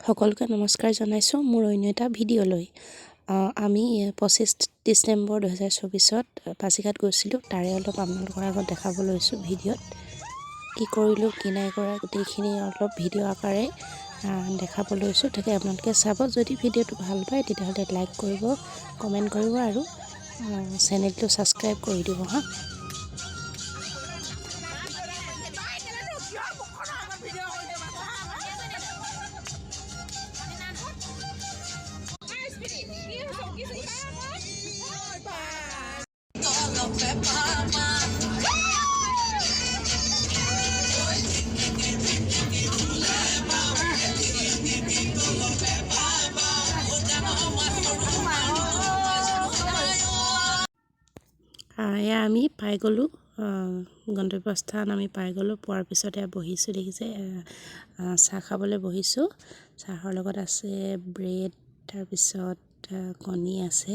সকলোকে নমস্কাৰ জনাইছোঁ মোৰ অন্য এটা ভিডিঅ'লৈ। আমি 25 ডিচেম্বৰ 2024 পাছিঘাট গৈছিলোঁ, তাৰে অলপ আপোনালোকৰ আগত দেখাব লৈছোঁ ভিডিঅ'ত। কি কৰিলোঁ কি নাই কৰা গোটেইখিনি অলপ ভিডিঅ' আকাৰে দেখাব লৈছোঁ, তাকে আপোনালোকে চাব। যদি ভিডিঅ'টো ভাল পায় তেতিয়াহ'লে লাইক কৰিব, কমেণ্ট কৰিব আৰু চেনেলটো ছাবস্ক্ৰাইব কৰি দিব হা। এয়া আমি পাই গ'লোঁ, গন্তব্যস্থান আমি পাই গ'লোঁ। পোৱাৰ পিছতে বহিছোঁ, দেখিছে চাহ খাবলৈ বহিছোঁ। চাহৰ লগত আছে ব্ৰেড, তাৰপিছত কণী আছে।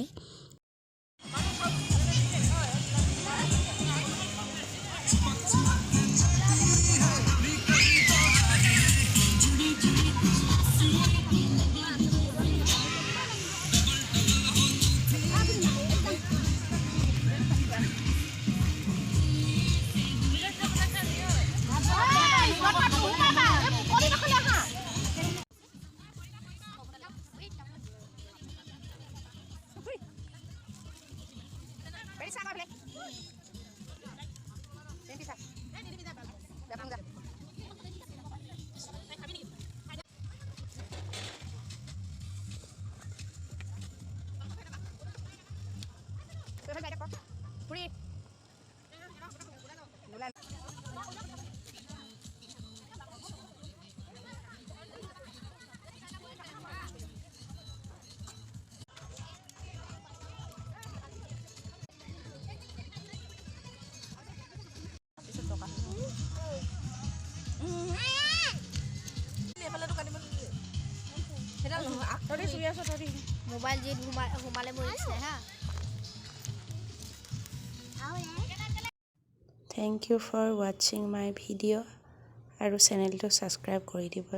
মোবাইল যি ঘুমালে মৰিছে হা। থেংক ইউ ফৰ ৱাচিং মাই ভিডিঅ' আৰু চেনেলটো ছাবস্ক্ৰাইব কৰি দিব।